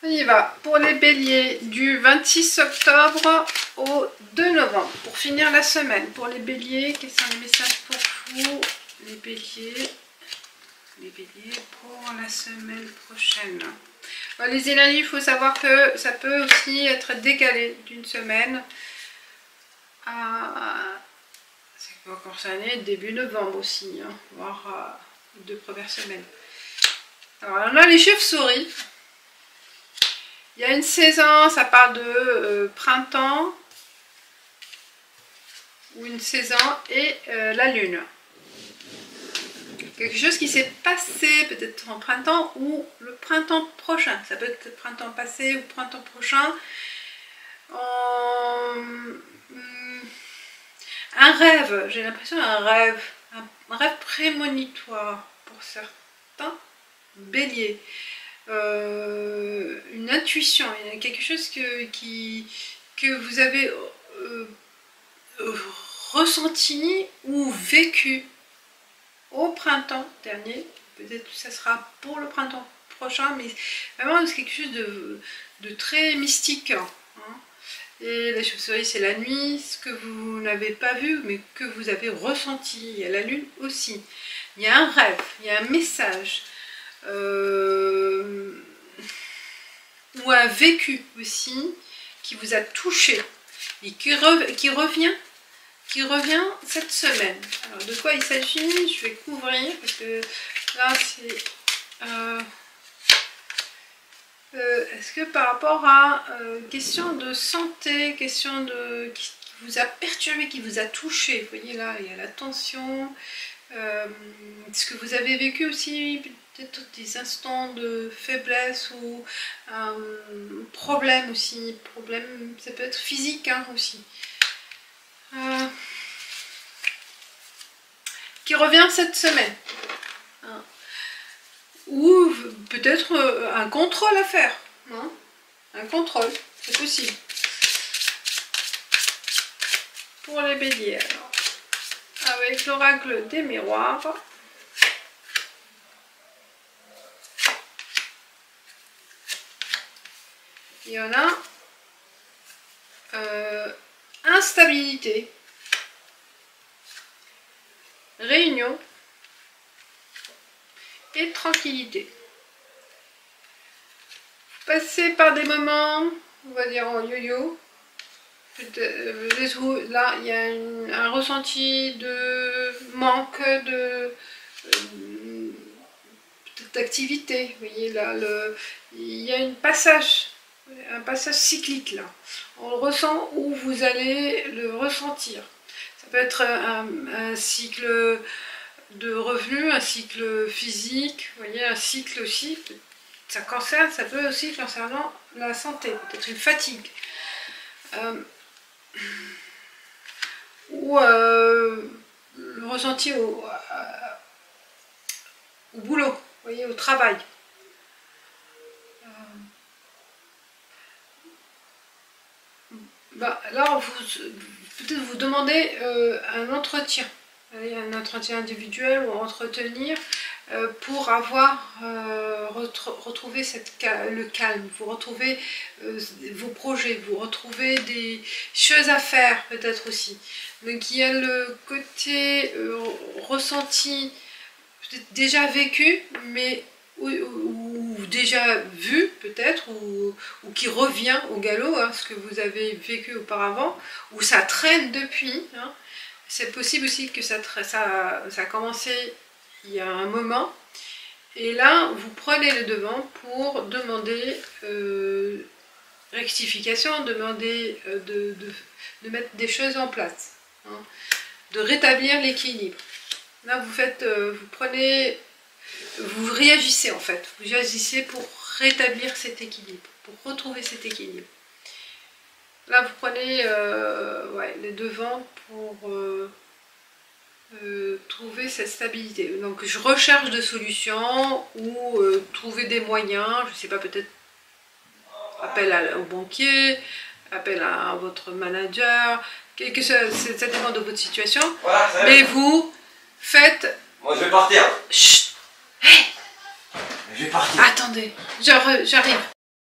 On y va pour les béliers du 26 octobre au 2 novembre. Pour finir la semaine, pour les béliers, quels sont les messages pour vous, les béliers pour la semaine prochaine? Alors, les énergies, il faut savoir que ça peut aussi être décalé d'une semaine à... Ça peut concerner début novembre aussi, hein, voire les 2 premières semaines. Alors là, les chauves-souris. Il y a une saison, ça parle de printemps, ou une saison, et la lune. Quelque chose qui s'est passé peut-être en printemps ou le printemps prochain. Ça peut être printemps passé ou printemps prochain. Un rêve, j'ai l'impression un rêve prémonitoire pour certains béliers. Une intuition, il y a quelque chose que vous avez ressenti ou vécu au printemps dernier. Peut-être que ça sera pour le printemps prochain, mais vraiment c'est quelque chose de très mystique, hein. Et la chauve-souris, c'est la nuit, ce que vous n'avez pas vu, mais que vous avez ressenti. Il y a la lune aussi. Il y a un rêve, il y a un message. Ou un vécu aussi qui vous a touché et qui revient cette semaine. Alors de quoi il s'agit, je vais couvrir parce que là c'est est-ce que par rapport à question de santé, question de qui vous a perturbé, qui vous a touché, vous voyez là il y a la tension, ce que vous avez vécu aussi, peut-être des instants de faiblesse ou problème aussi, problème, ça peut être physique, hein, aussi, qui revient cette semaine, hein. Ou peut-être un contrôle à faire, hein. Un contrôle, c'est possible. Pour les béliers, alors, avec l'oracle des miroirs. Il y en a instabilité, réunion et tranquillité. Vous passez par des moments, on va dire en yo-yo. Là, il y a un ressenti de manque d'activité. Vous voyez là, il y a un passage cyclique là. On le ressent ou vous allez le ressentir. Ça peut être un cycle de revenus, un cycle physique, vous voyez, un cycle aussi. Ça peut aussi concerner la santé, peut-être une fatigue. Ou le ressenti au boulot, vous voyez, au travail. Là, peut-être vous demandez un entretien, un entretien individuel ou entretenir pour avoir retrouvé le calme, vous retrouvez vos projets, vous retrouvez des choses à faire peut-être aussi. Donc il y a le côté ressenti, peut-être déjà vécu, mais ou déjà vu peut-être, ou qui revient au galop, hein, ce que vous avez vécu auparavant, ou ça traîne depuis, hein. C'est possible aussi que ça a commencé il y a un moment, et là vous prenez le devant pour demander rectification, demander de mettre des choses en place, hein, de rétablir l'équilibre. Là vous réagissez en fait, vous agissez pour rétablir cet équilibre, pour retrouver cet équilibre. Là vous prenez les devants pour trouver cette stabilité. Donc je recherche des solutions ou trouver des moyens, je ne sais pas, peut-être appel au banquier, appel à votre manager, ça dépend de votre situation, voilà, mais vous faites... Moi je vais partir. Chut. Hey. Je vais partir. Attendez, j'arrive.